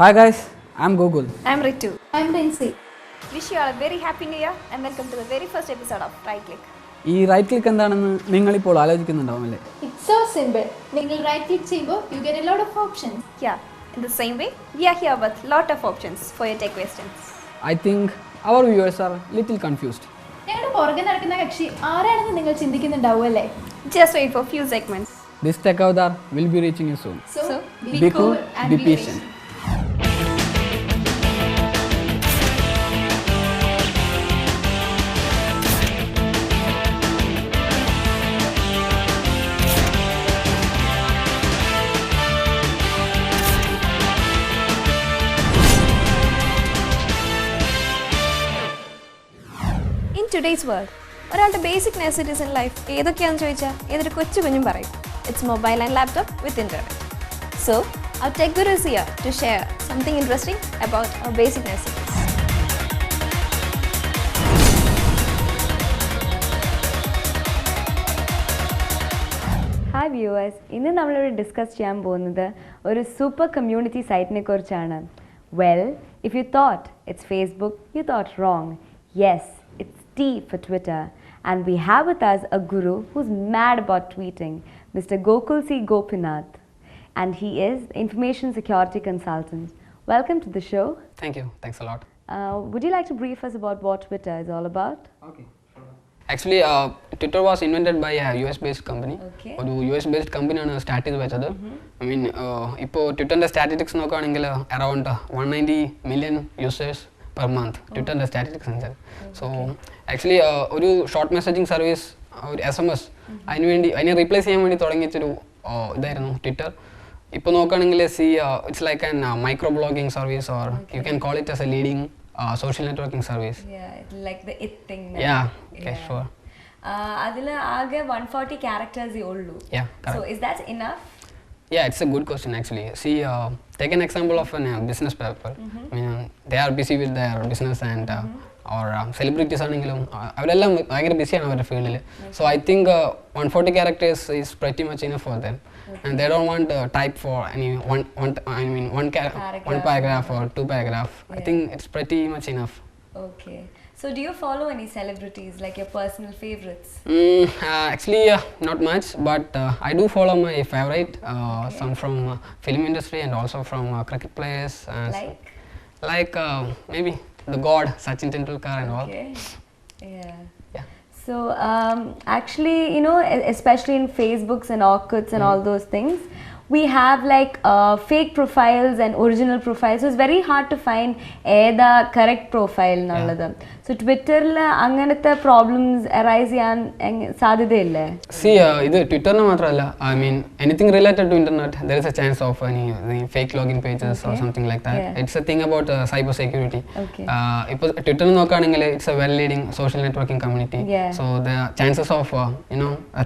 Hi guys, I'm Gokul. I'm Ritu. I'm Rinsy. Wish you all a very happy new year and welcome to the very first episode of Right Click. ഈ right click എന്താണെന്ന് നിങ്ങളിപ്പോൾ ആലോചിക്കുന്നുണ്ടാവും അല്ലേ? It's so simple. നിങ്ങൾ right click ചെയ്യുമ്പോൾ you get a lot of options. Yeah, in the same way, we are here with lot of options for your tech questions. I think our viewers are little confused. ഞങ്ങളുടെ പുറകെ നടക്കുന്ന കക്ഷി ആരാണെന്ന് നിങ്ങൾ ചിന്തിക്കുന്നുണ്ടാവും അല്ലേ? Just wait for few segments. This tech avatar will be reaching you soon. So, Be cool, be patient. In today's world, ഒരാളുടെ basic necessities in life ഏതൊക്കെയാണെന്ന് ചോദിച്ചാൽ ഏതൊരു കൊച്ചു കുഞ്ഞും പറയും it's mobile and laptop with internet. So our tech guru is here to share something interesting about our basic necessities. Hi viewers, ഇന്ന് നമ്മളിവിടെ discuss ചെയ്യാൻ പോകുന്നത് ഒരു സൂപ്പർ കമ്മ്യൂണിറ്റി സൈറ്റിനെ കുറിച്ചാണ്. Well, if you thought it's Facebook, you thought wrong. Yes, it's T for Twitter. And we have with us a guru who's mad about tweeting, Mr. Gokul C. Gopinath. And he is the Information Security Consultant. Welcome to the show. Thank you. Thanks a lot. Would you like to brief us about what Twitter is all about? Okay. Actually, Twitter was invented by a US-based company. Okay. ഒരു US-based കമ്പനിയാണ് start ചെയ്ത് വെച്ചത്. I mean ഇപ്പോൾ ട്വിറ്ററിൻ്റെ statistics നോക്കുകയാണെങ്കിൽ around 190 million users per month. ട്വിറ്ററിൻ്റെ statistics അനുസരിച്ച്. So actually ഒരു ഷോർട്ട് മെസ്സേജിങ് സർവീസ്, ഒരു SMS അതിനെ റീപ്ലേസ് ചെയ്യാൻ വേണ്ടി തുടങ്ങിയിട്ടൊരു ഇതായിരുന്നു ട്വിറ്റർ. ഇപ്പോൾ നോക്കുകയാണെങ്കിൽ it's like an micro blogging service or you can call it as a leading social networking service. Yeah, like the it thing now. Yeah, okay, sure. അതിൽ ആകെ 140 characters ഉള്ളൂ. Yeah, correct. So is that enough? Yeah, it's a good question actually. See, take an example of a business people. I mean, they are busy with their business and or celebrities ആണെങ്കിലും അവരെല്ലാം ഭയങ്കര ബിസിയാണ് അവരുടെ ഫീൽഡിൽ. So I think 140 characters is pretty much enough for them. And they don't want type for any one paragraph or two paragraph. Yeah. I think it's pretty much enough. Okay. So do you follow any celebrities, like your personal favorites? Actually, not much, but I do follow my favorite, some from film industry and also from cricket players. Like maybe the god Sachin Tendulkar and all. Okay. Yeah. Yeah. So actually, you know, especially in Facebooks and Orkuts and all those things, we have like fake profiles and original profiles. So it's very hard to find the correct profile nallada. So Twitter la anganathe problems arise ചെയ്യാൻ സാധ്യതയില്ലേ? See, ഇത് ട്വിറ്ററിന് മാത്രമല്ല, I mean anything related to internet, there is a chance of any fake login pages or something like that. Yeah. It's a thing about cyber security. Okay. ഇപ്പോൾ ട്വിറ്ററിൽ നോക്കുകയാണെങ്കിൽ it's a well leading social networking community. Yeah. So the chances of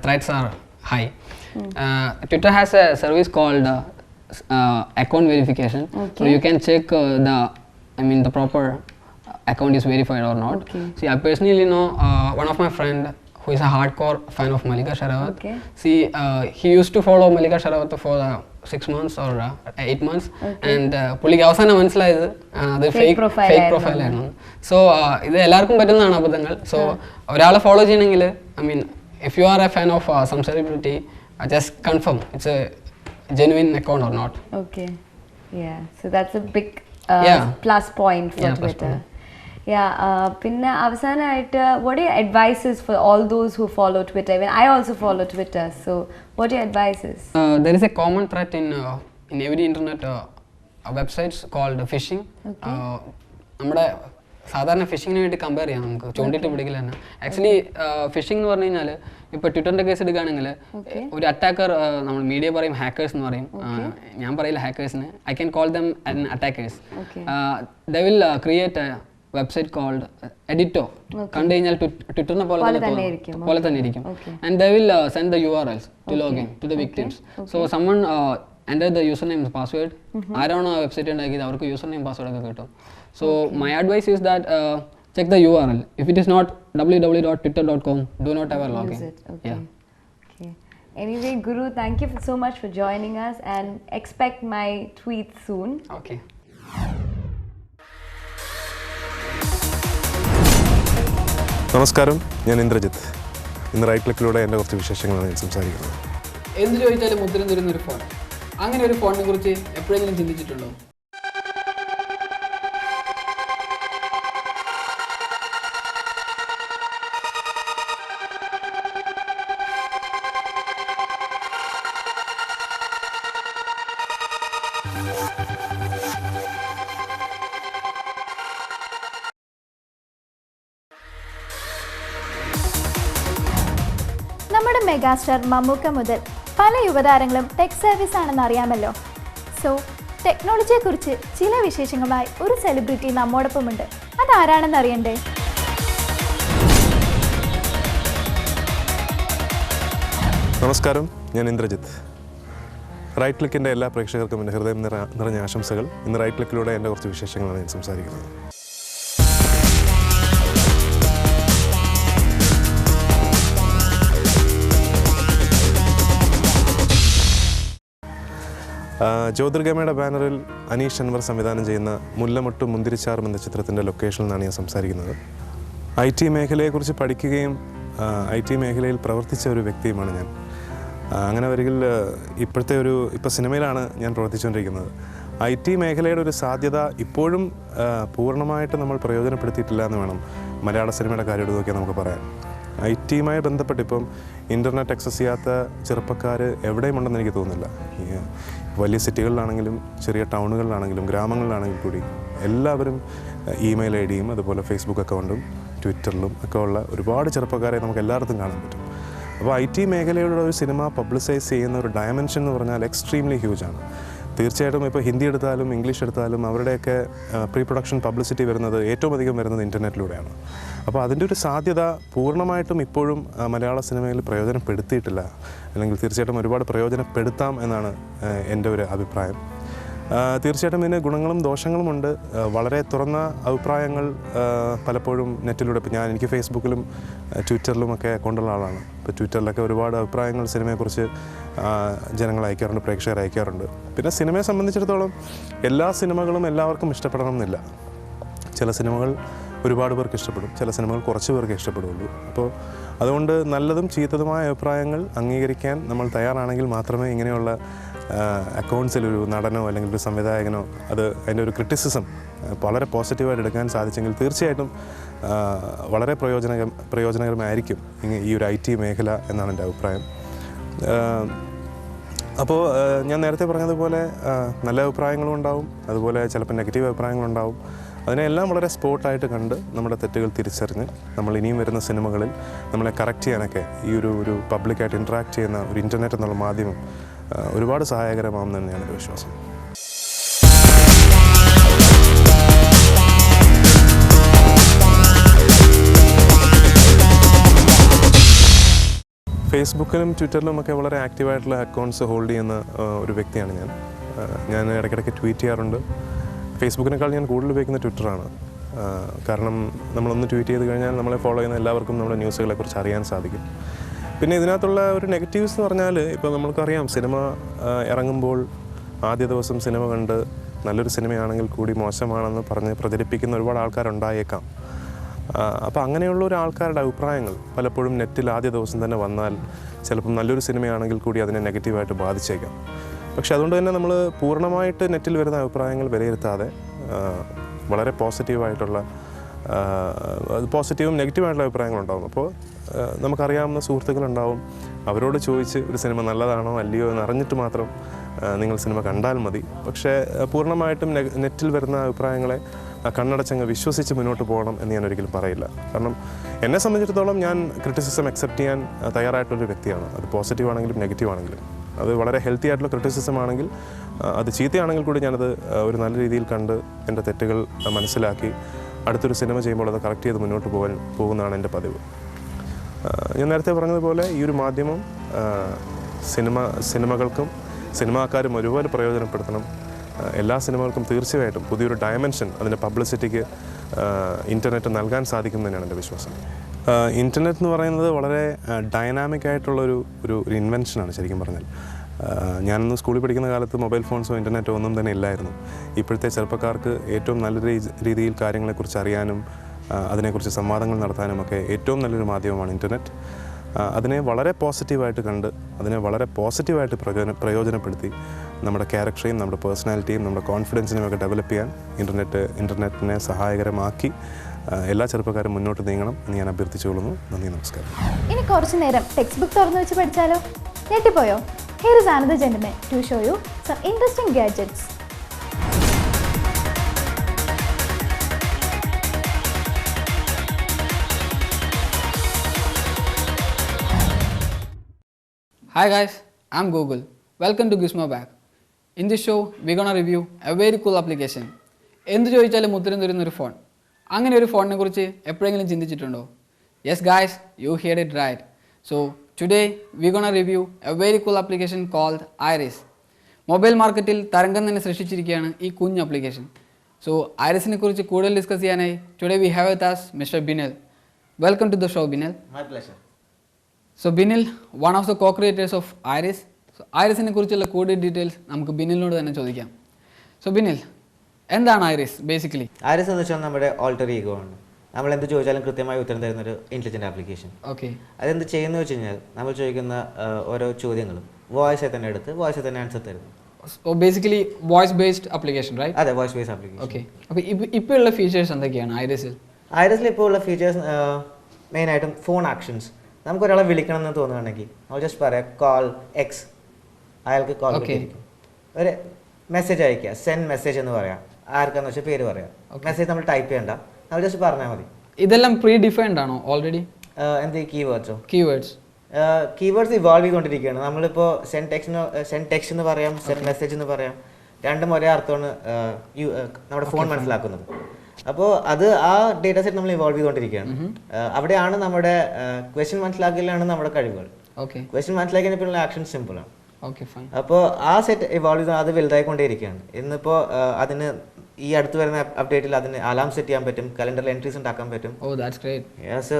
threats are high. Twitter has a service called account verification. Okay. So you can check the proper account is verified or not. Okay. See, I personally know one of my friend who is a hardcore fan of Malika Sherawat. Okay. See, he used to follow Malika Sherawat for 6 months or 8 months. Okay. And പുള്ളിക്ക് അവസാനം മനസ്സിലായത് അത് Fake fake profile ആയിരുന്നു. So ഇത് എല്ലാവർക്കും പറ്റുന്നതാണ് അബദ്ധങ്ങൾ. So ഒരാളെ ഫോളോ ചെയ്യണമെങ്കിൽ I mean if you are a fan of some celebrity, just confirm it's a genuine account or not. Okay. Yeah. So that's a big Yeah. plus point for Yeah, plus Twitter. point. Yeah. പിന്നെ അവസാനമായിട്ട് what are your advices for all those who follow Twitter? Even I also follow Twitter. So what are your advices? There is a common threat in every internet websites called phishing. നമ്മുടെ സാധാരണ ഫിഷിങ്ങിന് വേണ്ടി compare ചെയ്യാം നമുക്ക്, ചൂണ്ടിട്ട് പിടിക്കില്ല തന്നെ. Actually phishing എന്ന് പറഞ്ഞു കഴിഞ്ഞാൽ ഇപ്പോൾ ട്വിറ്ററിൻ്റെ കേസ് എടുക്കുകയാണെങ്കിൽ ഒരു അറ്റാക്കർ, നമ്മൾ മീഡിയ പറയും ഹാക്കേഴ്സ് എന്ന് പറയും, ഞാൻ പറയില്ല ഹാക്കേഴ്സിന്, I can call them attackers. They will create a website called Edito. കണ്ടു കഴിഞ്ഞാൽ ട്വിറ്ററിനെ പോലെ തന്നെ ഇരിക്കും. And they will send the URLs to login to the victims. So someone enter the username and password. ആരാണോ ആ വെബ്സൈറ്റ് ഉണ്ടാക്കിയത് അവർക്ക് യൂസർ നെയിം പാസ്വേഡ് ഒക്കെ കിട്ടും. So my advice is that check the URL. If it is not www.twitter.com, do not ever log in. Okay. Yeah. Okay. Anyway, Guru, thank you so much for joining us and expect my tweet soon. Okay. നമസ്കാരം, ഞാൻ ഇന്ദ്രജിത്ത്. ഇന്ന് right ക്ലിക്കിലൂടെ എൻ്റെ കുറച്ച് വിശേഷങ്ങളാണ് ഞാൻ സംസാരിക്കുന്നത്. എന്ത് ചോദിച്ചാലും ഉത്തരം തരുന്നൊരു ഫോൺ, അങ്ങനെ ഒരു ഫോണിനെ കുറിച്ച് എപ്പോഴെങ്കിലും ചിന്തിച്ചിട്ടുണ്ടോ? നമ്മുടെ മെഗാസ്റ്റാർ മമ്മൂക്ക മുതൽ പല യുവതാരങ്ങളും ടെക് സർവീസ് ആണെന്ന് അറിയാമല്ലോ. സോ ടെക്നോളജിയെക്കുറിച്ച് ചില വിശേഷങ്ങളുമായി ഒരു സെലിബ്രിറ്റി നമ്മോടൊപ്പമുണ്ട്. അതാരാണെന്ന് അറിയണ്ടേ? നമസ്കാരം, ഞാൻ ഇന്ദ്രജിത്ത്. റൈറ്റ് ക്ലിക്കിൻ്റെ എല്ലാ പ്രേക്ഷകർക്കും എൻ്റെ ഹൃദയം നിറഞ്ഞ ആശംസകൾ. ഇന്ന് റൈറ്റ് ക്ലിക്കിലൂടെ എൻ്റെ കുറച്ച് വിശേഷങ്ങളാണ് ഞാൻ സംസാരിക്കുന്നത്. ജ്യോതിർഗമയുടെ ബാനറിൽ അനീഷ് അൻവർ സംവിധാനം ചെയ്യുന്ന മുല്ലമൊട്ടും മുന്തിരിച്ചാറും എന്ന ചിത്രത്തിൻ്റെ ലൊക്കേഷനിൽ നിന്നാണ് ഞാൻ സംസാരിക്കുന്നത്. IT മേഖലയെക്കുറിച്ച് പഠിക്കുകയും IT മേഖലയിൽ പ്രവർത്തിച്ച ഒരു വ്യക്തിയുമാണ് ഞാൻ. അങ്ങനെ വരികിൽ ഇപ്പോൾ സിനിമയിലാണ് ഞാൻ പ്രവർത്തിച്ചുകൊണ്ടിരിക്കുന്നത്. IT മേഖലയുടെ ഒരു സാധ്യത ഇപ്പോഴും പൂർണ്ണമായിട്ട് നമ്മൾ പ്രയോജനപ്പെടുത്തിയിട്ടില്ല എന്ന് വേണം മലയാള സിനിമയുടെ കാര്യം എടുത്ത് നോക്കിയാൽ നമുക്ക് പറയാം. IT-യുമായി ബന്ധപ്പെട്ട് ഇപ്പം ഇൻ്റർനെറ്റ് ആക്സസ് ചെയ്യാത്ത ചെറുപ്പക്കാർ എവിടെയും ഉണ്ടെന്ന് എനിക്ക് തോന്നുന്നില്ല. വലിയ സിറ്റികളിലാണെങ്കിലും ചെറിയ ടൗണുകളിലാണെങ്കിലും ഗ്രാമങ്ങളിലാണെങ്കിൽ കൂടി എല്ലാവരും ഇമെയിൽ ID-യും അതുപോലെ ഫേസ്ബുക്ക് അക്കൗണ്ടും ട്വിറ്ററിലും ഒക്കെ ഉള്ള ഒരുപാട് ചെറുപ്പക്കാരെ നമുക്ക് എല്ലായിടത്തും കാണാൻ പറ്റും. അപ്പോൾ IT മേഖലയുടെ ഒരു സിനിമ പബ്ലിസൈസ് ചെയ്യുന്ന ഒരു ഡയമെൻഷൻ എന്ന് പറഞ്ഞാൽ എക്സ്ട്രീംലി ഹ്യൂജാണ്. തീർച്ചയായിട്ടും ഇപ്പോൾ ഹിന്ദി എടുത്താലും ഇംഗ്ലീഷ് എടുത്താലും അവരുടെയൊക്കെ പ്രീ പ്രൊഡക്ഷൻ പബ്ലിസിറ്റി വരുന്നത് ഏറ്റവും അധികം വരുന്നത് ഇൻ്റർനെറ്റിലൂടെയാണ്. അപ്പോൾ അതിൻ്റെ ഒരു സാധ്യത പൂർണ്ണമായിട്ടും ഇപ്പോഴും മലയാള സിനിമയിൽ പ്രയോജനപ്പെടുത്തിയിട്ടില്ല. അല്ലെങ്കിൽ തീർച്ചയായിട്ടും ഒരുപാട് പ്രയോജനപ്പെടുത്താം എന്നാണ് എൻ്റെ ഒരു അഭിപ്രായം. തീർച്ചയായിട്ടും ഇതിന് ഗുണങ്ങളും ദോഷങ്ങളുമുണ്ട്. വളരെ തുറന്ന അഭിപ്രായങ്ങൾ പലപ്പോഴും നെറ്റിലൂടെ, ഇപ്പോൾ എനിക്ക് ഫേസ്ബുക്കിലും ട്വിറ്ററിലുമൊക്കെ കൊണ്ടുള്ള ആളാണ്. ഇപ്പോൾ ട്വിറ്ററിലൊക്കെ ഒരുപാട് അഭിപ്രായങ്ങൾ സിനിമയെക്കുറിച്ച് ജനങ്ങൾ അയക്കാറുണ്ട്, പ്രേക്ഷകർ അയക്കാറുണ്ട്. പിന്നെ സിനിമയെ സംബന്ധിച്ചിടത്തോളം എല്ലാ സിനിമകളും എല്ലാവർക്കും ഇഷ്ടപ്പെടണം എന്നില്ല. ചില സിനിമകൾ ഒരുപാട് പേർക്ക് ഇഷ്ടപ്പെടും, ചില സിനിമകൾ കുറച്ച് പേർക്ക് ഇഷ്ടപ്പെടുകയുള്ളൂ. അപ്പോൾ അതുകൊണ്ട് നല്ലതും ചീത്തതുമായ അഭിപ്രായങ്ങൾ അംഗീകരിക്കാൻ നമ്മൾ തയ്യാറാണെങ്കിൽ മാത്രമേ ഇങ്ങനെയുള്ള അക്കൗണ്ട്സിലൊരു നടനോ അല്ലെങ്കിൽ ഒരു സംവിധായകനോ അതിൻ്റെ ഒരു ക്രിറ്റിസിസം വളരെ പോസിറ്റീവായിട്ട് എടുക്കാൻ സാധിച്ചെങ്കിൽ തീർച്ചയായിട്ടും വളരെ പ്രയോജനകരമായിരിക്കും ഈ ഒരു IT മേഖല എന്നാണ് എൻ്റെ അഭിപ്രായം. അപ്പോൾ ഞാൻ നേരത്തെ പറഞ്ഞതുപോലെ നല്ല അഭിപ്രായങ്ങളും ഉണ്ടാവും, അതുപോലെ ചിലപ്പോൾ നെഗറ്റീവ് അഭിപ്രായങ്ങളുണ്ടാവും. അതിനെല്ലാം വളരെ സ്പോട്ടായിട്ട് കണ്ട് നമ്മുടെ തെറ്റുകൾ തിരിച്ചറിഞ്ഞ് നമ്മൾ ഇനിയും വരുന്ന സിനിമകളിൽ നമ്മളെ കറക്റ്റ് ചെയ്യാനൊക്കെ ഈ ഒരു പബ്ലിക്കായിട്ട് ഇൻട്രാക്ട് ചെയ്യുന്ന ഒരു ഇൻ്റർനെറ്റ് എന്നുള്ള മാധ്യമം ഒരുപാട് സഹായകരമാകുമെന്ന് തന്നെയാണ് എൻ്റെ വിശ്വാസം. ഫേസ്ബുക്കിലും ട്വിറ്ററിലുമൊക്കെ വളരെ ആക്റ്റീവായിട്ടുള്ള അക്കൗണ്ട്സ് ഹോൾഡ് ചെയ്യുന്ന ഒരു വ്യക്തിയാണ് ഞാൻ ഇടയ്ക്കിടയ്ക്ക് ട്വീറ്റ് ചെയ്യാറുണ്ട്. ഫേസ്ബുക്കിനേക്കാൾ ഞാൻ കൂടുതൽ ഉപയോഗിക്കുന്ന ട്വിറ്ററാണ്. കാരണം നമ്മളൊന്ന് ട്വീറ്റ് ചെയ്ത് കഴിഞ്ഞാൽ നമ്മളെ ഫോളോ ചെയ്യുന്ന എല്ലാവർക്കും നമ്മുടെ ന്യൂസുകളെക്കുറിച്ച് അറിയാൻ സാധിക്കും. പിന്നെ ഇതിനകത്തുള്ള ഒരു നെഗറ്റീവ്സ് എന്ന് പറഞ്ഞാൽ, ഇപ്പോൾ നമ്മൾക്കറിയാം സിനിമ ഇറങ്ങുമ്പോൾ ആദ്യ ദിവസം സിനിമ കണ്ട് നല്ലൊരു സിനിമയാണെങ്കിൽ കൂടി മോശമാണെന്ന് പറഞ്ഞ് പ്രചരിപ്പിക്കുന്ന ഒരുപാട് ആൾക്കാരുണ്ടായേക്കാം. അപ്പോൾ അങ്ങനെയുള്ള ഒരു ആൾക്കാരുടെ അഭിപ്രായങ്ങൾ പലപ്പോഴും നെറ്റിൽ ആദ്യ ദിവസം തന്നെ വന്നാൽ ചിലപ്പം നല്ലൊരു സിനിമയാണെങ്കിൽ കൂടി അതിനെ നെഗറ്റീവായിട്ട് ബാധിച്ചേക്കാം. പക്ഷെ അതുകൊണ്ട് തന്നെ നമ്മൾ പൂർണ്ണമായിട്ട് നെറ്റിൽ വരുന്ന അഭിപ്രായങ്ങൾ വിലയിരുത്താതെ വളരെ പോസിറ്റീവായിട്ടുള്ള പോസിറ്റീവും നെഗറ്റീവായിട്ടുള്ള അഭിപ്രായങ്ങളുണ്ടാകും. അപ്പോൾ നമുക്കറിയാവുന്ന സുഹൃത്തുക്കളുണ്ടാവും, അവരോട് ചോദിച്ച് ഒരു സിനിമ നല്ലതാണോ അല്ലയോ എന്ന് അറിഞ്ഞിട്ട് മാത്രം നിങ്ങൾ സിനിമ കണ്ടാൽ മതി. പക്ഷേ പൂർണ്ണമായിട്ടും നെറ്റിൽ വരുന്ന അഭിപ്രായങ്ങളെ കണ്ണടച്ചങ്ങ് വിശ്വസിച്ച് മുന്നോട്ട് പോകണം എന്ന് ഞാൻ ഒരിക്കലും പറയില്ല. കാരണം എന്നെ സംബന്ധിച്ചിടത്തോളം ഞാൻ ക്രിറ്റിസിസം അക്സെപ്റ്റ് ചെയ്യാൻ തയ്യാറായിട്ടുള്ളൊരു വ്യക്തിയാണ്. അത് പോസിറ്റീവ് ആണെങ്കിലും നെഗറ്റീവ് ആണെങ്കിലും. അത് വളരെ ഹെൽത്തി ആയിട്ടുള്ള ക്രിറ്റിസിസം ആണെങ്കിൽ, അത് ചീത്തയാണെങ്കിൽ കൂടി ഞാനത് ഒരു നല്ല രീതിയിൽ കണ്ട് എൻ്റെ തെറ്റുകൾ മനസ്സിലാക്കി അടുത്തൊരു സിനിമ ചെയ്യുമ്പോൾ അത് കറക്റ്റ് ചെയ്ത് മുന്നോട്ട് പോകുന്നതാണ് എൻ്റെ പതിവ്. ഞാൻ നേരത്തെ പറഞ്ഞതുപോലെ ഈ ഒരു മാധ്യമം സിനിമകൾക്കും സിനിമാക്കാരും ഒരുപോലെ പ്രയോജനപ്പെടുത്തണം. എല്ലാ സിനിമകൾക്കും തീർച്ചയായിട്ടും പുതിയൊരു ഡയമെൻഷൻ അതിൻ്റെ പബ്ലിസിറ്റിക്ക് ഇൻ്റർനെറ്റ് നൽകാൻ സാധിക്കും തന്നെയാണ് എൻ്റെ വിശ്വാസം. ഇൻ്റർനെറ്റ് എന്ന് പറയുന്നത് വളരെ ഡൈനാമിക് ആയിട്ടുള്ളൊരു ഇൻവെൻഷനാണ് ശരിക്കും പറഞ്ഞാൽ. ഞാനൊന്ന് സ്കൂളിൽ പഠിക്കുന്ന കാലത്ത് മൊബൈൽ ഫോൺസോ ഇൻ്റർനെറ്റോ ഒന്നും തന്നെ ഇല്ലായിരുന്നു. ഇപ്പോഴത്തെ ചെറുപ്പക്കാർക്ക് ഏറ്റവും നല്ല രീതിയിൽ കാര്യങ്ങളെക്കുറിച്ച് അറിയാനും അതിനെക്കുറിച്ച് സംവാദങ്ങൾ നടത്താനുമൊക്കെ ഏറ്റവും നല്ലൊരു മാധ്യമമാണ് ഇൻ്റർനെറ്റ്. അതിനെ വളരെ പോസിറ്റീവായിട്ട് കണ്ട് അതിനെ വളരെ പോസിറ്റീവായിട്ട് പ്രയോജനപ്പെടുത്തി നമ്മുടെ ക്യാരക്ടറേയും നമ്മുടെ പേഴ്സണാലിറ്റിയും നമ്മുടെ കോൺഫിഡൻസിനെയും ഒക്കെ ഡെവലപ്പ് ചെയ്യാൻ ഇൻ്റർനെറ്റിനെ സഹായകരമാക്കി എല്ലാ ചെറുപ്പക്കാരും മുന്നോട്ട് നീങ്ങണം എന്ന് ഞാൻ അഭ്യർത്ഥിച്ചുകൊള്ളുന്നു. നന്ദി, നമസ്കാരം. ഇനി കുറച്ചു നേരം ടെക്സ്റ്റ് ബുക്ക് തുറന്നു വെച്ച് പഠിച്ചാലോ? ഞെട്ടിപ്പോയോ? Here is another gentleman to show you some interesting gadgets. Hi guys, I'm Google. Welcome to Gizmo Bag. In this show, we're gonna review a very cool application. എന്ത് ചോദിച്ചാലും ഉത്തരം തരുന്ന ഒരു ഫോൺ. അങ്ങനെ ഒരു ഫോണിനെ കുറിച്ച് എപ്പോഴെങ്കിലും ചിന്തിച്ചിട്ടുണ്ടോ? Yes guys, you heard it right. So today we're gonna review a very cool application called Iris. Mobile മാർക്കറ്റിൽ തരംഗം തന്നെ സൃഷ്ടിച്ചിരിക്കുകയാണ് ഈ കുഞ്ഞ് ആപ്ലിക്കേഷൻ. സോ ഐറിസിനെ കുറിച്ച് കൂടുതൽ ഡിസ്കസ് ചെയ്യാനായി today we have with us mister Binil. Welcome to the show Binil. My pleasure. So Binil, one of the co-creators of Iris. സോ ഐറിസിനെ കുറിച്ചുള്ള കൂടുതൽ ഡീറ്റെയിൽസ് നമുക്ക് ബിനിലിനോട് തന്നെ ചോദിക്കാം. സോ ബിനിൽ, എന്താണ് ഐറിസ് ബേസിക്കലി? ഐറിസ് എന്ന് വെച്ചാൽ നമ്മുടെ ഓൾട്ടർ ഈഗോ ആണ്. നമ്മൾ എന്ത് ചോദിച്ചാലും കൃത്യമായി ഉത്തരം തരുന്നൊരു ഇൻ്റലിജൻറ്റ് ആപ്ലിക്കേഷൻ. ഓക്കെ. അതെന്ത് ചെയ്യുന്നത് വെച്ച് കഴിഞ്ഞാൽ നമ്മൾ ചോദിക്കുന്ന ഓരോ ചോദ്യങ്ങളും വോയിസിൽ തന്നെ എടുത്ത് വോയിസിൽ തന്നെ ആൻസർ തരുന്നു. So basically voice based application, right? അതെ, വോയിസ് ബേസ്ഡ് ആപ്ലിക്കേഷൻ. ഓക്കെ. അപ്പോൾ ഇപ്പോൾ ഉള്ള ഫീച്ചേഴ്സ് എന്തൊക്കെയാണ് ഐറിസിൽ? ഐറിസിൽ ഇപ്പോൾ ഉള്ള ഫീച്ചേഴ്സ് മെയിനായിട്ടും ഫോൺ ആക്ഷൻസ്. നമുക്ക് ഒരാളെ വിളിക്കണം എന്ന് തോന്നുകയാണെങ്കിൽ നമ്മൾ ജസ്റ്റ് പറയാം കോൾ എക്സ്, അയാൾക്ക് കോൾ വിളിക്കും. ഒരു മെസ്സേജ് അയക്കുക, സെൻഡ് മെസ്സേജ് എന്ന് പറയാം. ആർക്കാന്ന് വെച്ചാൽ പേര് പറയാം. മെസ്സേജ് നമ്മൾ ടൈപ്പ് ചെയ്യണ്ട, നമ്മൾ ജസ്റ്റ് പറഞ്ഞാൽ മതി. ഇതെല്ലാം പ്രീ ഡിഫൈൻഡ് ആണോ ഓൾറെഡി? എന്ത് കീവേഡ്സോ? കീവേഡ്സ് ഇവോൾവ് ചെയ്തുകൊണ്ടിരിക്കുകയാണ്. നമ്മളിപ്പോൾ സെൻഡ് ടെക്സ്റ്റ് എന്ന് പറയാം, സെൻഡ് മെസ്സേജ് എന്ന് പറയാം. രണ്ടും ഒരേ അർത്ഥമാണ് നമ്മുടെ ഫോൺ മനസ്സിലാക്കുന്നത്. അപ്പോൾ അത് ആ ഡേറ്റ സെറ്റ് നമ്മൾ ഇവോൾവ് ചെയ്തുകൊണ്ടിരിക്കുകയാണ്. അവിടെയാണ് നമ്മുടെ ക്വസ്റ്റ്യൻ മനസ്സിലാക്കലാണ് നമ്മുടെ കഴിവുകൾ. ക്വസ്റ്റ്യൻ മനസ്സിലാക്കിയതിന് പിന്നെയുള്ള ആക്ഷൻ സിമ്പിളാണ്. അപ്പോൾ ആ സെറ്റ് ഇവോൾവ് ചെയ്ത് അത് വലുതായിക്കൊണ്ടേയിരിക്കുകയാണ്. ഇന്നിപ്പോൾ അതിന് ഈ അടുത്ത് വരുന്ന അപ്ഡേറ്റിൽ അതിന് അലാം സെറ്റ് ചെയ്യാൻ പറ്റും, കലണ്ടറിൽ എൻട്രീസ് ഉണ്ടാക്കാൻ പറ്റും. സോ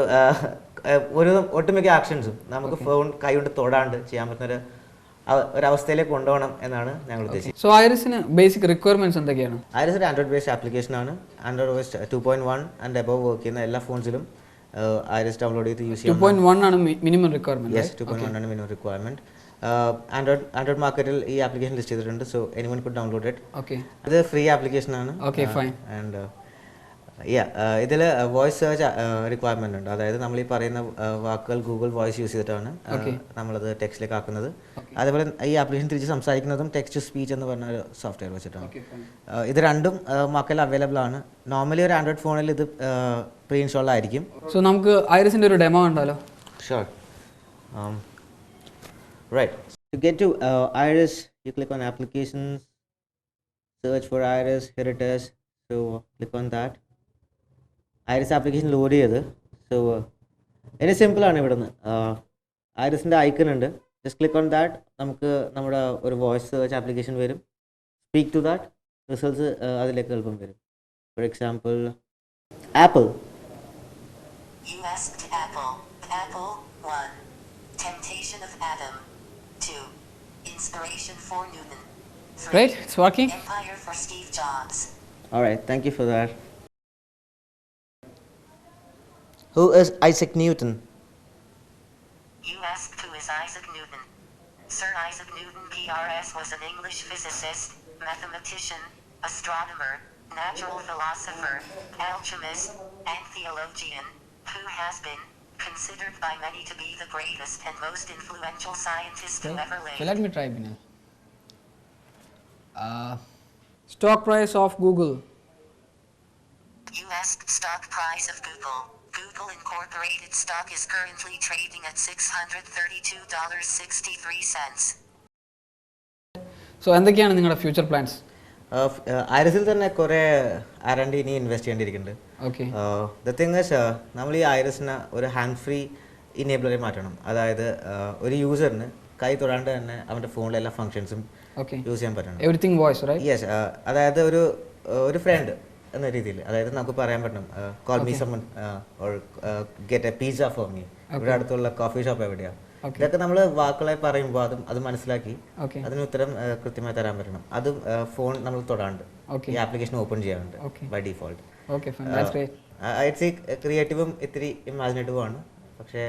ഒരു ഒട്ടുമിക്ക ആക്ഷൻസും നമുക്ക് ഫോൺ കൈകൊണ്ട് തൊടാണ്ട് ചെയ്യാൻ പറ്റുന്ന ഒരവസ്ഥയിലേക്ക് കൊണ്ടുപോകണം എന്നാണ് ഞങ്ങൾ ഉദ്ദേശിച്ചത്. സോ ഐറിസിന് ബേസിക് റിക്വയർമെന്റ്സ് എന്തൊക്കെയാണ്? ഐറിസ് ഒരു ആൻഡ്രോയിഡ് ബേസ്ഡ് ആപ്ലിക്കേഷൻ ആണ്. Android based 2.1 and above work ചെയ്യുന്ന എല്ലാ ഫോൺസിലും ഐറിസ് ഡൗൺലോഡ് ചെയ്ത് യൂസ് ചെയ്യാം. 2.1 ആണ് മിനിമം റിക്വയർമെന്റ്. യെസ്, 2.1 ആണ് മിനിമം റിക്വയർമെന്റ്. ആൻഡ്രോയിഡ് മാർക്കറ്റിൽ ഈ ആപ്ലിക്കേഷൻ ലിസ്റ്റ് ചെയ്തിട്ടുണ്ട്. So anyone could download it. Okay. ഇത് ഫ്രീ ആപ്ലിക്കേഷൻ ആണ്. Okay, fine. ആൻഡ് ഇതിൽ വോയിസ് സെർച്ച് റിക്വയർമെന്റ് ഉണ്ട്. അതായത് നമ്മൾ ഈ പറയുന്ന വാക്കുകൾ ഗൂഗിൾ വോയിസ് യൂസ് ചെയ്തിട്ടാണ് നമ്മളത് ടെക്സ്റ്റിലേക്ക് ആക്കുന്നത്. അതേപോലെ ഈ ആപ്ലിക്കേഷൻ തിരിച്ച് സംസാരിക്കുന്നതും ടെക്സ്റ്റ് ടു സ്പീച്ച് എന്ന് പറഞ്ഞ ഒരു സോഫ്റ്റ്വെയർ വെച്ചിട്ടാണ്. ഇത് രണ്ടും മാർക്കറ്റിൽ അവൈലബിൾ ആണ്. നോർമലി ഒരു ആൻഡ്രോയിഡ് ഫോണിൽ ഇത് പ്രീ ഇൻസ്റ്റാൾഡ് ആയിരിക്കും. സോ നമുക്ക് ഐറിസിന്റെ ഒരു ഡെമോ ഉണ്ടല്ലോ. Sure. Right. To get to Iris, you click on applications, search for Iris, here it is. So click on that. Iris application load ചെയ്ത്. So very simple ആണ് ഇവിടുന്ന്. ഐറിസിൻ്റെ icon ഉണ്ട്. Just click on that. നമുക്ക് നമ്മുടെ ഒരു voice search application വരും. Speak to that, results അതിലേക്ക് എളുപ്പം വരും. For example apple. You asked Apple. Apple 1. Temptation of Adam. 2. Inspiration for Newton. 3. Great, it's working. Empire for Steve Jobs. All right, thank you for that. Who is Isaac Newton? You asked who is Isaac Newton. Sir Isaac Newton PRS was an English physicist, mathematician, astronomer, natural philosopher, alchemist, and theologian, who has been considered by many to be the greatest and most influential scientist who ever lived. So let me try, Binal. Stock price of Google. You asked stock price of Google. Google Incorporated stock is currently trading at $632.63. So എന്തൊക്കെയാണ് നിങ്ങളുടെ future plans? ഐറിസിൽ തന്നെ കുറേ R&D ഇനി invest ചെയ്യേണ്ടിയിരിക്കുന്നുണ്ട്. Okay. The thing is നമ്മൾ ഈ ഐറിസിനെ ഒരു hand free ഇനേബിളറി മാറ്റണം. അതായത് ഒരു യൂസറിന് കൈ തൊടാണ്ട് തന്നെ അവൻ്റെ ഫോണിലെ എല്ലാ ഫങ്ഷൻസും യൂസ് ചെയ്യാൻ പറ്റണം. Everything voice, right? യെസ്. അതായത് ഒരു ഫ്രണ്ട് എന്ന രീതിയിൽ, അതായത് നമുക്ക് പറയാൻ പറ്റണം call me summon or get a pizza for me. ഇവിടെ അടുത്തുള്ള കോഫി ഷോപ്പ് എവിടെയാണ്, ഇതൊക്കെ നമ്മൾ വാക്കുകളായി പറയുമ്പോൾ അത് മനസ്സിലാക്കി Okay. അതിന് ഉത്തരം കൃത്യമായി തരാൻ പറ്റണം. അത് ഫോൺ നമ്മൾ തൊടാണ്ട് ഈ ആപ്ലിക്കേഷൻ ഓപ്പൺ ചെയ്യാറുണ്ട് by default. Okay, fine. That's great. I'd say ക്രിയേറ്റീവും ഇത്തിരി ഇമാജിനേറ്റീവും ആണ്, പക്ഷേ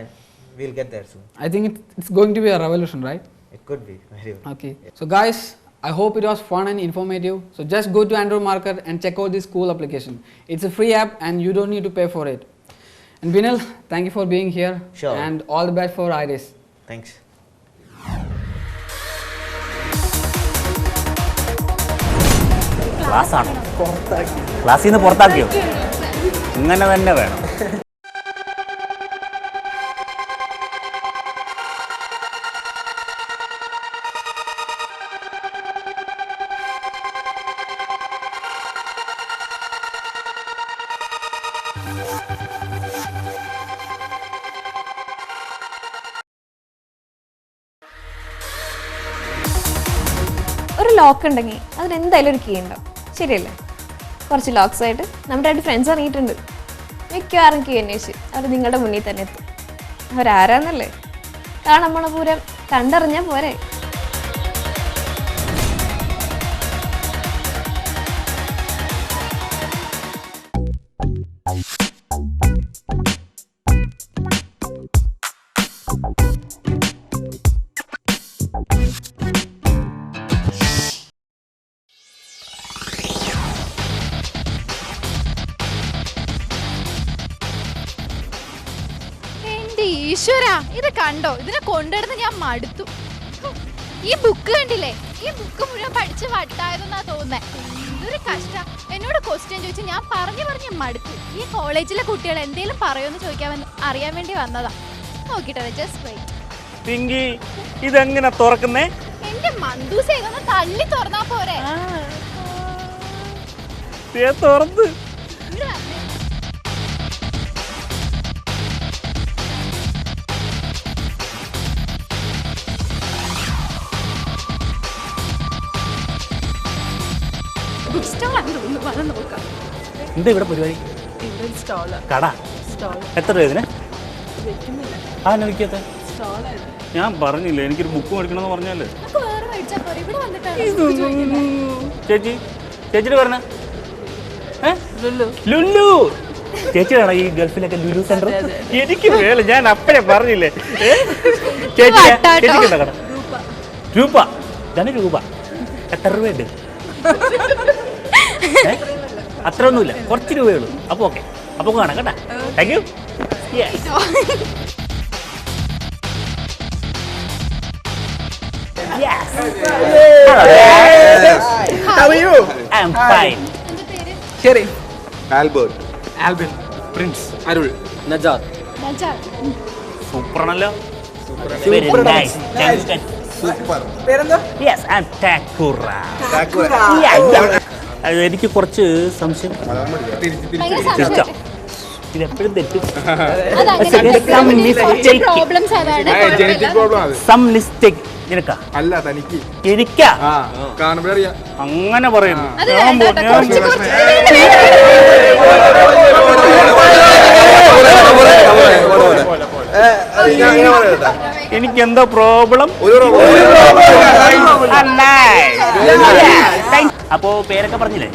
we'll get there soon. I think it's going to be a revolution, right? It could be very well. Okay. So guys, I hope it was fun and informative. So just go to Android Market and check out this cool application. It's a free app and you don't need to pay for it. And Vinil, thank you for being here. Sure. And all the best for Iris. Thanks. ക്ലാസ്സാണ്, ക്ലാസ്സിൽ നിന്ന് പുറത്താക്കിയോ? ഇങ്ങനെ തന്നെ വേണം. ഒരു lock ഉണ്ടെങ്കിൽ അതിനെന്തായാലും ഒരു key ഉണ്ടാവും, ശരിയല്ലേ? കുറച്ച് ലോക്സ് ആയിട്ട് നമ്മുടെ ആയിട്ട് ഫ്രണ്ട്സ് ഇറങ്ങിയിട്ടുണ്ട്. മിക്കവാറും കീ അന്വേഷിച്ച് അവർ നിങ്ങളുടെ മുന്നിൽ തന്നെ എത്തും. അവരാരാന്നല്ലേ കാണാൻ പോണ പൂരം കണ്ടറിഞ്ഞാൽ പോരെ. ഈശ്വരാ, ഇത് കണ്ടോ? ഇതിനെ കൊണ്ടുവരുന്ന ഞാൻ മടുത്തു. ഈ ബുക്ക് കണ്ടില്ലേ? ഈ ബുക്ക് മുഴുവൻ പഠിച്ച് വട്ടായതെന്നാ തോന്നുന്നേ. ഇതൊരു കഷ്ടം. എന്നോട് ക്വസ്റ്റ്യൻ ചോദിച്ചു, ഞാൻ പറഞ്ഞു മടുത്തു. ഈ കോളേജിലെ കുട്ടികൾ എന്തേലും പറയുമെന്ന് ചോദിക്കാൻ അറിയാൻ വേണ്ടി വന്നതാ. നോക്കിട്ടോ, ജസ്റ്റ് വെയിറ്റ്. പിങ്കി, ഇതെങ്ങനെ തുറക്കുന്നേ? എന്റെ മന്ദൂസ ഇതൊന്ന് തള്ളി തുറന്നാ പോരെ? തുറന്ന് എന്താ ഇവിടെ പരിപാടി? കട എത്ര രൂപ ഇതിന്? അതെന്നെ വിൽക്കാത്ത? ഞാൻ പറഞ്ഞില്ലേ എനിക്കൊരു ബുക്ക് മേടിക്കണമെന്ന് പറഞ്ഞല്ലേ. ചേച്ചിയുടെ പറഞ്ഞ ലുല്ലു ചേച്ചിയാണോ ഈ ഗൾഫിലൊക്കെ ലുലു സെന്റർ? എനിക്ക് വേല, ഞാൻ അപ്പഴേ പറഞ്ഞില്ലേ. ചേച്ചിക്കുണ്ടോ കട? രൂപ, ഇതാണ് രൂപ. എത്ര രൂപയുണ്ട്? അത്ര ഒന്നുമില്ല, കുറച്ച് രൂപയുള്ളൂ. അപ്പോൾ ഓക്കെ, അപ്പോൾ കാണാം കേട്ടാ. Thank you. സൂപ്പറാണല്ലോ. എനിക്ക് കുറച്ച് സംശയം. ഇതെപ്പോഴും തെറ്റും. നിനക്കാ? അല്ല, തനിക്ക്. എനിക്കാ? അങ്ങനെ പറയുന്നു. എനിക്ക് എന്താ പ്രോബ്ലം? അപ്പോ പേരൊക്കെ പറഞ്ഞില്ലേ?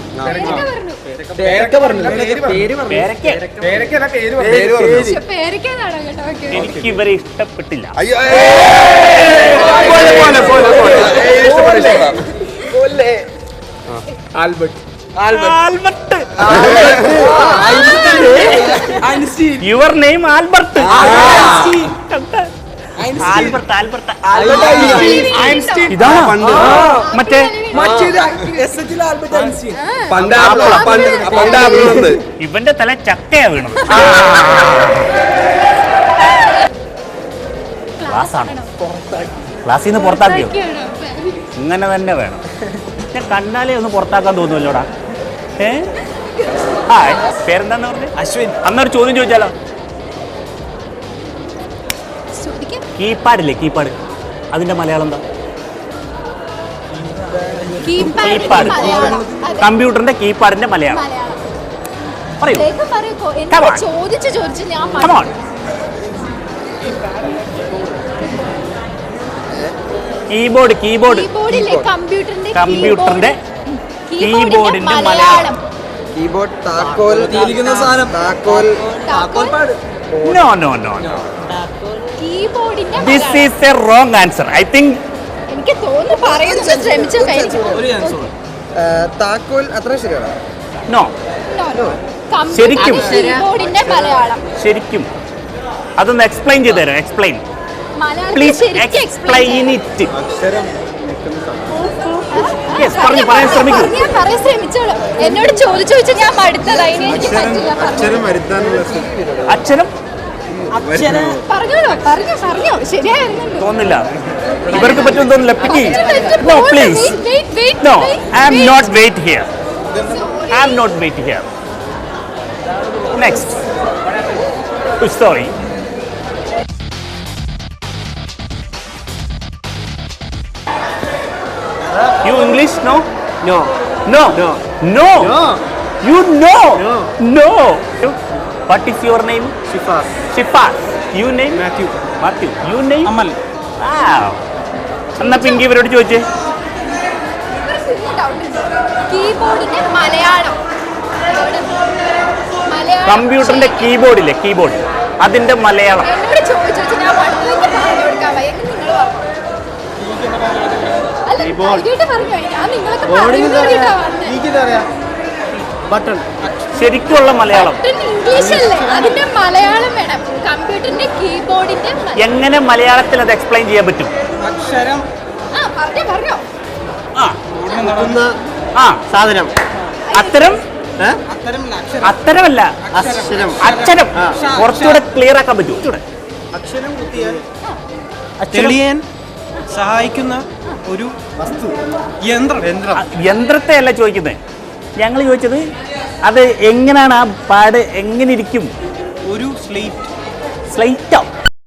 എനിക്ക് ഇവരെ ഇഷ്ടപ്പെട്ടില്ല. Your name Albert. മറ്റേ ഇവന്റെ തല ചക്കയാ വീണത്. ക്ലാസ്സാണ്, ക്ലാസ്സിൽ നിന്ന് പുറത്താക്കിയോ? ഇങ്ങനെ തന്നെ വേണം. ഞാൻ കണ്ടാലേ ഒന്ന് പുറത്താക്കാൻ തോന്നുമല്ലോടാ. ഹായ്, പേരെന്താന്ന് പറഞ്ഞു? അശ്വിൻ. അന്നൊരു ചോദ്യം ചോദിച്ചാലോ? കീപാഡില്ലേ, കീപാഡ്, അതിന്റെ മലയാളം എന്താ? കീപാഡ്, കമ്പ്യൂട്ടറിന്റെ കീപാഡിന്റെ മലയാളം പറയൂ. കീബോർഡ് കീബോർഡില്ലേ കമ്പ്യൂട്ടറിന്റെ കമ്പ്യൂട്ടറിന്റെ കീബോർഡിന്റെ മലയാളം. കീബോർഡ് താക്കോൽ താക്കോൽ നോ കീബോർഡിന്റെ this is a wrong answer. I think എനിക്ക് തോന്നുന്നു പറയുന്നത് ശ്രമിച്ചു. താക്കോൽ അത്ര ശരിയാണ്. നോ ശരിക്കും. കീബോർഡിന്റെ മലയാളം ശരിക്കും അതൊന്ന് എക്സ്പ്ലെയിൻ ചെയ്ത് തരാം. Explain please, explain it. Yes, പറയാൻ ശ്രമിക്കൂ. ഞാൻ പറയാൻ ശ്രമിച്ചോളൂ. എന്നോട് ചോദിച്ചു ഞാൻ മടുത്തതായി. എനിക്ക് പറ്റില്ല. അക്ഷരം പറഞ്ഞോ ശരിയായിരുന്നു തോന്നില്ല. ഇവർക്ക് പറ്റും തോന്നില്ല. Picky no please. No, I am not wait here. Next. Sorry. You English? No. You know. What is your name? Shifas. You name? Matthew. You name? Amal. Wow. എന്നാ പിങ്കി ഇവരോട് ചോദിച്ചേ. കീബോർഡിന്റെ മലയാളം. കമ്പ്യൂട്ടറിന്റെ കീബോർഡില്ലേ, കീബോർഡ് അതിന്റെ മലയാളം. എന്നോട് ചോദിച്ചു ഞാൻ പറഞ്ഞു കൊടുക്കാൻ വയ്യ. നിങ്ങൾ ശരിക്കുള്ള മലയാളം ഇംഗ്ലീഷ് അല്ലേ, അതിന്റെ മലയാളം വേണം. കമ്പ്യൂട്ടറിന്റെ കീബോർഡിന്റെ എങ്ങനെ മലയാളത്തിൽ അത് എക്സ്പ്ലെയിൻ ചെയ്യാൻ പറ്റും? അക്ഷരം പറഞ്ഞോ സാധനം. അത്തരം അത്തരമല്ല, അക്ഷരം. കുറച്ചുകൂടെ ക്ലിയർ ആക്കാൻ പറ്റൂ. അക്ഷരം കുത്തിയാൽ തെളിയാൻ സഹായിക്കുന്ന ഒരു വസ്തു, യന്ത്രത്തെ അല്ല ചോദിക്കുന്നത്. ഞങ്ങൾ ചോദിച്ചത് അത് എങ്ങനെയാണ്, ആ പാട് എങ്ങനെ ഇരിക്കും? ഒരു സ്ലേറ്റ്. സ്ലേറ്റോ?